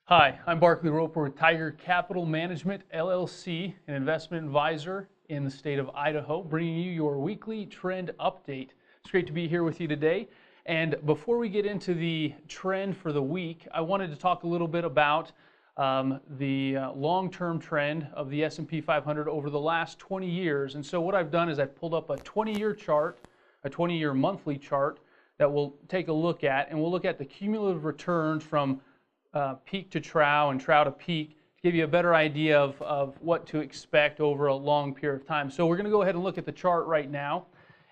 Hi, I'm Barkley Roper with Tiger Capital Management, LLC, an investment advisor in the state of Idaho, bringing you your weekly trend update. It's great to be here with you today. And before we get into the trend for the week, I wanted to talk a little bit about the long-term trend of the S&P 500 over the last 20 years. And so what I've done is I've pulled up a 20-year chart, a 20-year monthly chart that we'll take a look at, and we'll look at the cumulative returns from peak to trough and trough to peak to give you a better idea of what to expect over a long period of time. So we're going to go ahead and look at the chart right now.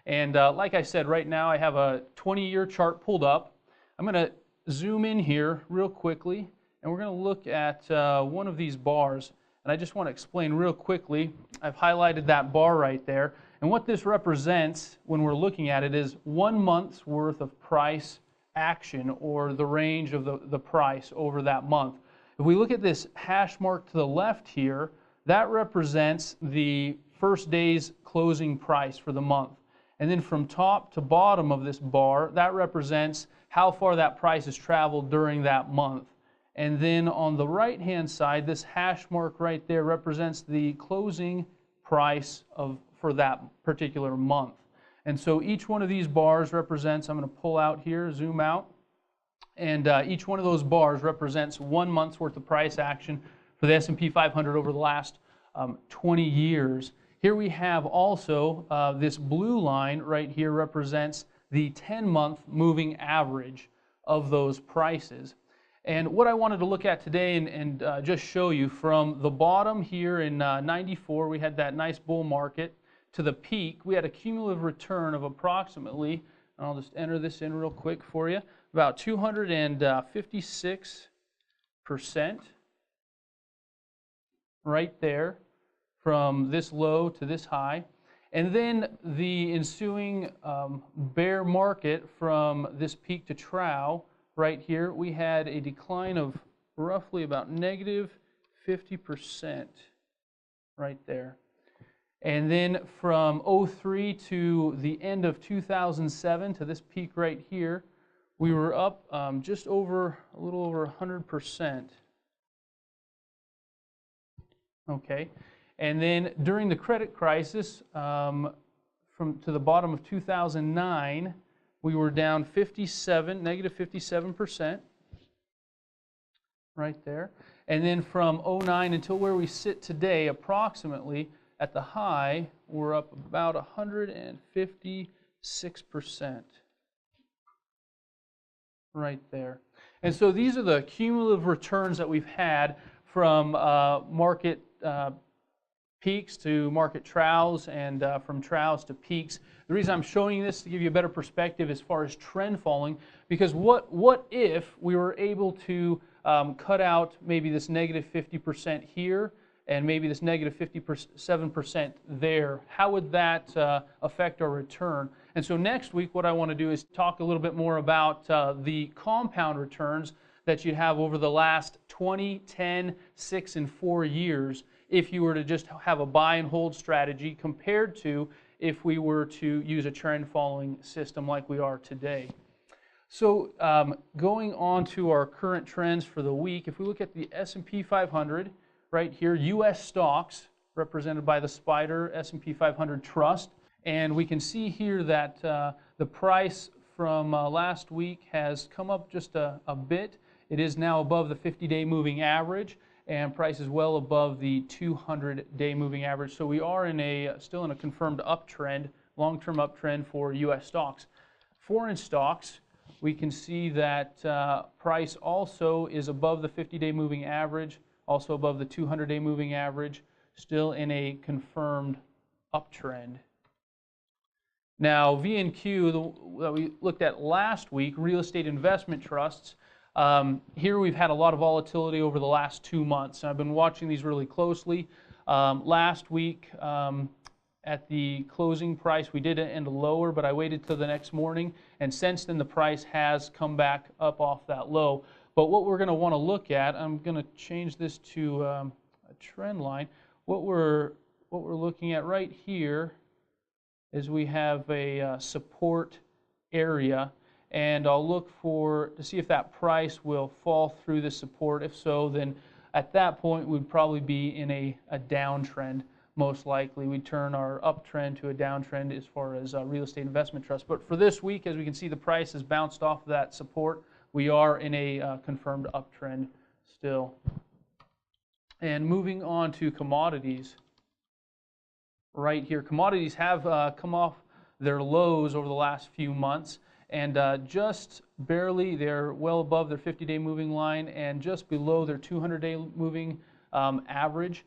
And like I said, right now I have a 20-year chart pulled up. I'm going to zoom in here real quickly, and we're going to look at one of these bars. And I just want to explain real quickly. I've highlighted that bar right there. And what this represents when we're looking at it is 1 month's worth of price action, or the range of the price over that month. If we look at this hash mark to the left here, that represents the first day's closing price for the month. And then from top to bottom of this bar, that represents how far that price has traveled during that month. And then on the right-hand side, this hash mark right there represents the closing price for that particular month. And so each one of these bars represents, I'm going to pull out here, zoom out, and each one of those bars represents 1 month's worth of price action for the S&P 500 over the last 20 years. Here we have also this blue line right here represents the 10-month moving average of those prices. And what I wanted to look at today and just show you, from the bottom here in 94, we had that nice bull market, to the peak, we had a cumulative return of approximately, and I'll just enter this in real quick for you, about 256% right there from this low to this high. And then the ensuing bear market from this peak to trough right here, we had a decline of roughly about negative 50% right there. And then from 03 to the end of 2007 to this peak right here, we were up just over, a little over 100%. Okay. And then during the credit crisis, to the bottom of 2009, we were down negative 57% right there. And then from 09 until where we sit today, approximately, at the high, we're up about 156% right there. And so these are the cumulative returns that we've had from market peaks to market troughs, and from troughs to peaks. The reason I'm showing you this is to give you a better perspective as far as trend following, because what if we were able to cut out maybe this negative 50% here, and maybe this negative 57% there? How would that affect our return? And so next week, what I want to do is talk a little bit more about the compound returns that you have over the last 20, 10, 6, and 4 years if you were to just have a buy and hold strategy, compared to if we were to use a trend following system like we are today. So going on to our current trends for the week, if we look at the S&P 500, right here, U.S. stocks, represented by the SPDR S&P 500 Trust. And we can see here that the price from last week has come up just a bit. It is now above the 50-day moving average, and price is well above the 200-day moving average. So we are still in a confirmed uptrend, long-term uptrend for U.S. stocks. Foreign stocks, we can see that price also is above the 50-day moving average, also above the 200-day moving average, still in a confirmed uptrend. Now, VNQ, that we looked at last week, real estate investment trusts, here we've had a lot of volatility over the last 2 months. I've been watching these really closely. Last week, at the closing price, we did end lower, but I waited till the next morning, and since then the price has come back up off that low. But what we're going to want to look at, I'm going to change this to a trend line. What we're looking at right here is we have a support area, and I'll look to see if that price will fall through the support. If so, then at that point we'd probably be in a downtrend. Most likely we'd turn our uptrend to a downtrend as far as real estate investment trust. But for this week, as we can see, the price has bounced off of that support. We are in a confirmed uptrend still. And moving on to commodities, right here, commodities have come off their lows over the last few months, and just barely, they're well above their 50-day moving line and just below their 200-day moving average.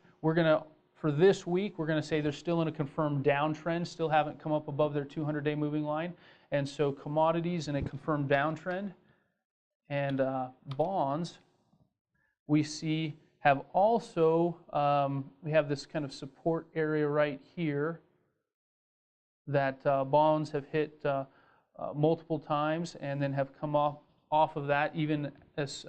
For this week, we're going to say they're still in a confirmed downtrend, still haven't come up above their 200-day moving line, and so commodities in a confirmed downtrend. And bonds, we see, have also, we have this kind of support area right here that bonds have hit multiple times and then have come off of that even as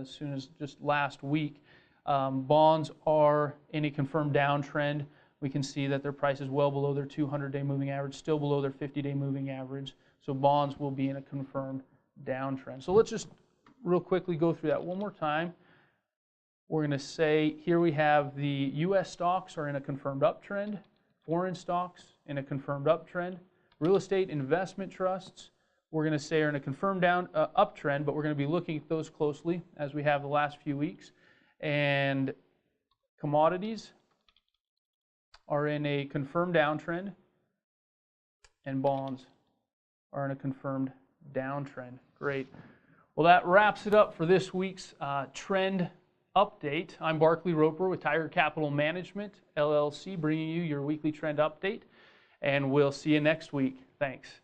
soon as just last week. Bonds are in a confirmed downtrend. We can see that their price is well below their 200-day moving average, still below their 50-day moving average. So bonds will be in a confirmed downtrend. So let's just real quickly go through that one more time. We're going to say here we have the U.S. stocks are in a confirmed uptrend, foreign stocks in a confirmed uptrend, real estate investment trusts, we're going to say are in a confirmed uptrend, but we're going to be looking at those closely as we have the last few weeks. And commodities are in a confirmed downtrend, and bonds are in a confirmed downtrend. Great. Well, that wraps it up for this week's trend update. I'm Barclay Roper with Tiger Capital Management, LLC, bringing you your weekly trend update, and we'll see you next week. Thanks.